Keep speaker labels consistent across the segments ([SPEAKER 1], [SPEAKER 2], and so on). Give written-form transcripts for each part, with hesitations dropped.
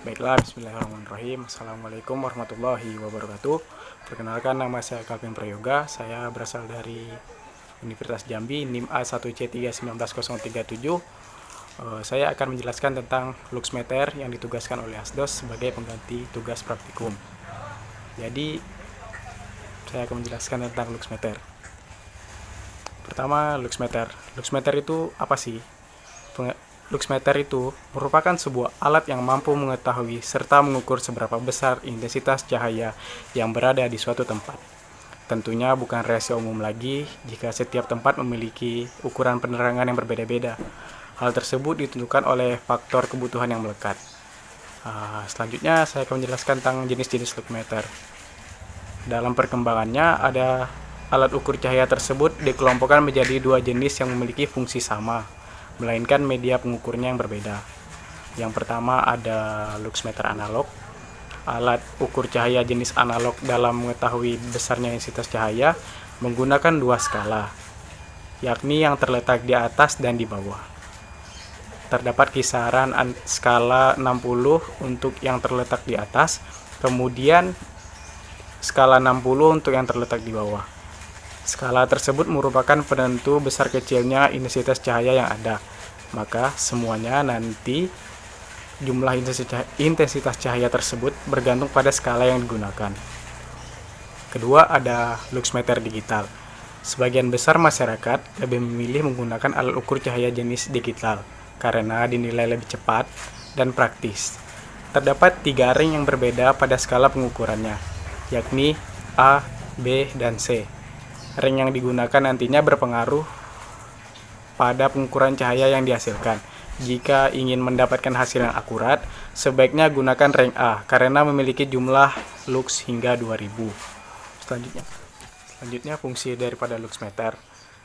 [SPEAKER 1] Baiklah, bismillahirrahmanirrahim. Assalamualaikum warahmatullahi wabarakatuh. Perkenalkan, nama saya Calvin Prayoga. Saya berasal dari Universitas Jambi, NIM A1C3199037. Saya akan menjelaskan tentang luxmeter yang ditugaskan oleh Asdos sebagai pengganti tugas praktikum. Jadi, saya akan menjelaskan tentang luxmeter. Pertama, luxmeter. Luxmeter itu apa sih? Luxmeter itu merupakan sebuah alat yang mampu mengetahui serta mengukur seberapa besar intensitas cahaya yang berada di suatu tempat. Tentunya bukan rahasia umum lagi jika setiap tempat memiliki ukuran penerangan yang berbeda-beda. Hal tersebut ditentukan oleh faktor kebutuhan yang melekat. Selanjutnya saya akan menjelaskan tentang jenis-jenis luxmeter. Dalam perkembangannya ada alat ukur cahaya tersebut dikelompokkan menjadi dua jenis yang memiliki fungsi sama, melainkan media pengukurnya yang berbeda. Yang pertama ada luxmeter analog. Alat ukur cahaya jenis analog dalam mengetahui besarnya intensitas cahaya menggunakan dua skala, yakni yang terletak di atas dan di bawah. Terdapat kisaran skala 60 untuk yang terletak di atas, kemudian skala 60 untuk yang terletak di bawah. Skala tersebut merupakan penentu besar kecilnya intensitas cahaya yang ada. Maka semuanya nanti jumlah intensitas cahaya tersebut bergantung pada skala yang digunakan. Kedua ada luxmeter digital. Sebagian besar masyarakat lebih memilih menggunakan alat ukur cahaya jenis digital karena dinilai lebih cepat dan praktis. Terdapat 3 ring yang berbeda pada skala pengukurannya, yakni A, B, dan C. Ring yang digunakan nantinya berpengaruh pada pengukuran cahaya yang dihasilkan. Jika ingin mendapatkan hasil yang akurat, sebaiknya gunakan ring A karena memiliki jumlah lux hingga 2000. Selanjutnya fungsi daripada luxmeter.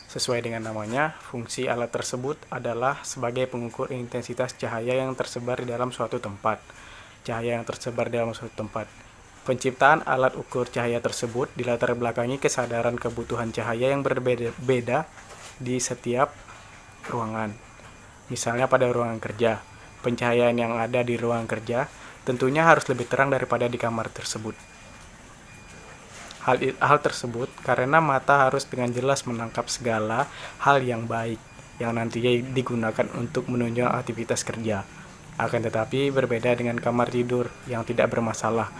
[SPEAKER 1] Sesuai dengan namanya, fungsi alat tersebut adalah sebagai pengukur intensitas cahaya yang tersebar di dalam suatu tempat. Penciptaan alat ukur cahaya tersebut dilatar belakangi kesadaran kebutuhan cahaya yang berbeda-beda di setiap ruangan. Misalnya pada ruangan kerja, pencahayaan yang ada di ruangan kerja tentunya harus lebih terang daripada di kamar tersebut. Hal tersebut karena mata harus dengan jelas menangkap segala hal yang baik yang nantinya digunakan untuk menunjang aktivitas kerja. Akan tetapi berbeda dengan kamar tidur yang tidak bermasalah,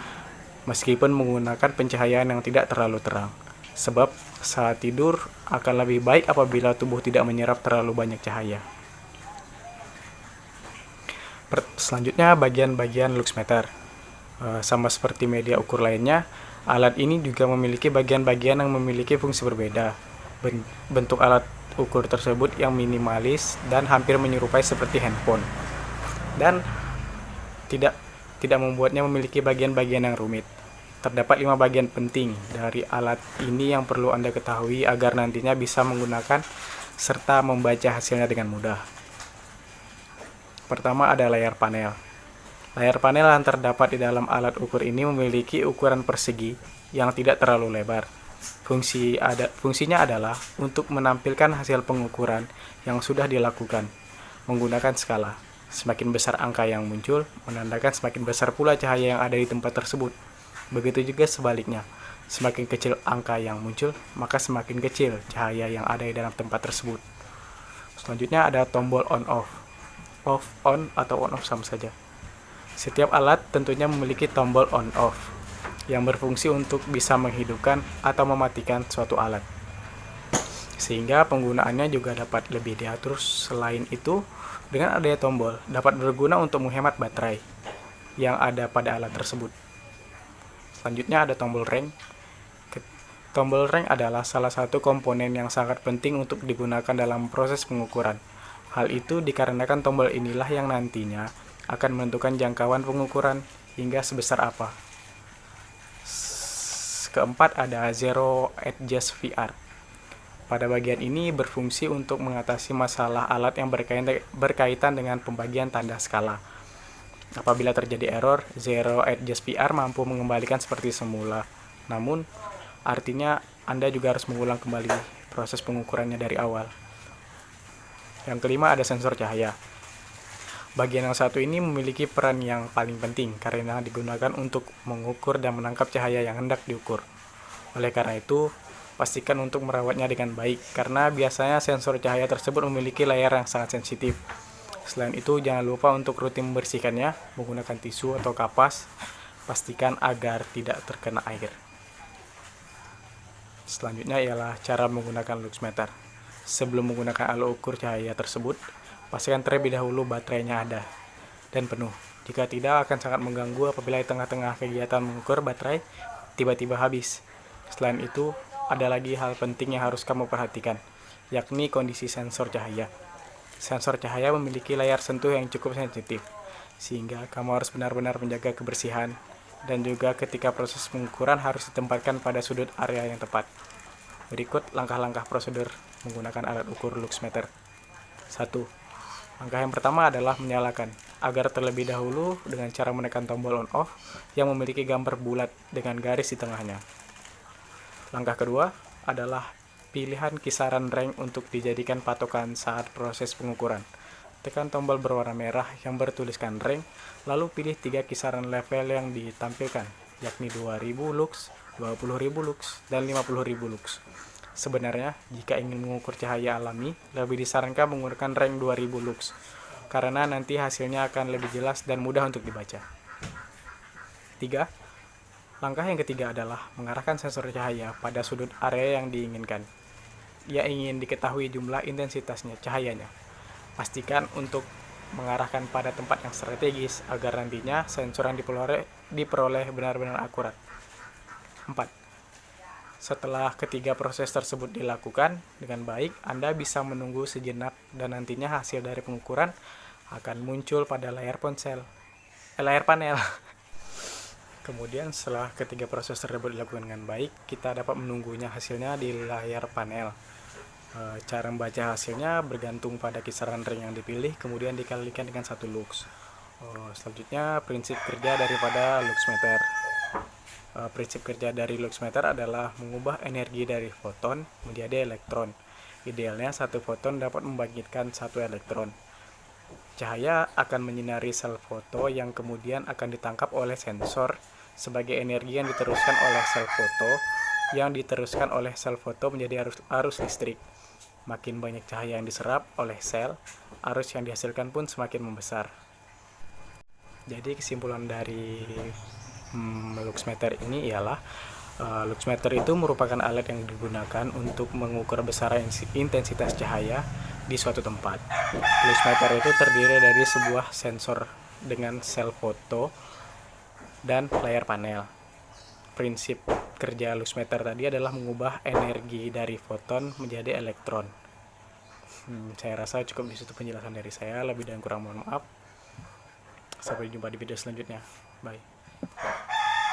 [SPEAKER 1] meskipun menggunakan pencahayaan yang tidak terlalu terang. Sebab saat tidur akan lebih baik apabila tubuh tidak menyerap terlalu banyak cahaya. Selanjutnya bagian-bagian luxmeter. Sama seperti media ukur lainnya, alat ini juga memiliki bagian-bagian yang memiliki fungsi berbeda. Bentuk alat ukur tersebut yang minimalis dan hampir menyerupai seperti handphone. Dan tidak membuatnya memiliki bagian-bagian yang rumit. Terdapat 5 bagian penting dari alat ini yang perlu Anda ketahui agar nantinya bisa menggunakan serta membaca hasilnya dengan mudah. Pertama ada layar panel. Layar panel yang terdapat di dalam alat ukur ini memiliki ukuran persegi yang tidak terlalu lebar. Fungsinya adalah untuk menampilkan hasil pengukuran yang sudah dilakukan menggunakan skala. Semakin besar angka yang muncul, menandakan semakin besar pula cahaya yang ada di tempat tersebut. Begitu juga sebaliknya, semakin kecil angka yang muncul, maka semakin kecil cahaya yang ada di dalam tempat tersebut. Selanjutnya ada tombol on-off. On atau on-off sama saja. Setiap alat tentunya memiliki tombol on-off yang berfungsi untuk bisa menghidupkan atau mematikan suatu alat. Sehingga penggunaannya juga dapat lebih diatur. Selain itu, dengan adanya tombol dapat berguna untuk menghemat baterai yang ada pada alat tersebut. Selanjutnya ada tombol reng. Tombol reng adalah salah satu komponen yang sangat penting untuk digunakan dalam proses pengukuran. Hal itu dikarenakan tombol inilah yang nantinya akan menentukan jangkauan pengukuran hingga sebesar apa. Keempat ada Zero Adjust VR. Pada bagian ini berfungsi untuk mengatasi masalah alat yang berkaitan dengan pembagian tanda skala. Apabila terjadi error, Zero Adjust VR mampu mengembalikan seperti semula. Namun, artinya Anda juga harus mengulang kembali proses pengukurannya dari awal. Yang kelima ada sensor cahaya. Bagian yang satu ini memiliki peran yang paling penting karena digunakan untuk mengukur dan menangkap cahaya yang hendak diukur. Oleh karena itu, pastikan untuk merawatnya dengan baik karena biasanya sensor cahaya tersebut memiliki layar yang sangat sensitif. Selain itu, jangan lupa untuk rutin membersihkannya menggunakan tisu atau kapas. Pastikan agar tidak terkena air. Selanjutnya ialah cara menggunakan luxmeter. Sebelum menggunakan alat ukur cahaya tersebut, pastikan terlebih dahulu baterainya ada dan penuh. Jika tidak, akan sangat mengganggu apabila di tengah-tengah kegiatan mengukur baterai tiba-tiba habis. Selain itu, ada lagi hal penting yang harus kamu perhatikan, yakni kondisi sensor cahaya. Sensor cahaya memiliki layar sentuh yang cukup sensitif, sehingga kamu harus benar-benar menjaga kebersihan dan juga ketika proses pengukuran harus ditempatkan pada sudut area yang tepat. Berikut langkah-langkah prosedur menggunakan alat ukur luxmeter. 1. Langkah yang pertama adalah menyalakan, agar terlebih dahulu dengan cara menekan tombol on off yang memiliki gambar bulat dengan garis di tengahnya. Langkah kedua adalah pilihan kisaran range untuk dijadikan patokan saat proses pengukuran. Tekan tombol berwarna merah yang bertuliskan range, lalu pilih 3 kisaran level yang ditampilkan, yakni 2000 lux, 20.000 lux, dan 50.000 lux. Sebenarnya, jika ingin mengukur cahaya alami, lebih disarankan menggunakan range 2000 lux, karena nanti hasilnya akan lebih jelas dan mudah untuk dibaca. 3. Langkah yang ketiga adalah mengarahkan sensor cahaya pada sudut area yang diinginkan. Ia ingin diketahui jumlah intensitasnya cahayanya. Pastikan untuk mengarahkan pada tempat yang strategis agar nantinya sensor yang diperoleh benar-benar akurat. 4. Setelah ketiga proses tersebut dilakukan dengan baik, Anda bisa menunggu sejenak dan nantinya hasil dari pengukuran akan muncul pada layar panel. Kemudian setelah ketiga proses tersebut dilakukan dengan baik, kita dapat menunggunya hasilnya di layar panel. Cara membaca hasilnya bergantung pada kisaran range yang dipilih, kemudian dikalikan dengan 1 lux. Selanjutnya, prinsip kerja daripada luxmeter. Prinsip kerja dari luxmeter adalah mengubah energi dari foton menjadi elektron. Idealnya, satu foton dapat membangkitkan 1 elektron. Cahaya akan menyinari sel foto yang kemudian akan ditangkap oleh sensor sebagai energi yang diteruskan oleh sel foto menjadi arus listrik. Makin banyak cahaya yang diserap oleh sel, arus yang dihasilkan pun semakin membesar. Jadi kesimpulan dari luxmeter ini ialah luxmeter itu merupakan alat yang digunakan untuk mengukur besaran intensitas cahaya di suatu tempat. Luxmeter itu terdiri dari sebuah sensor dengan sel foto dan layar panel. Prinsip kerja luxmeter tadi adalah mengubah energi dari foton menjadi elektron. Saya rasa cukup di situ penjelasan dari saya. Lebih dan kurang mohon maaf. Sampai jumpa di video selanjutnya. Bye.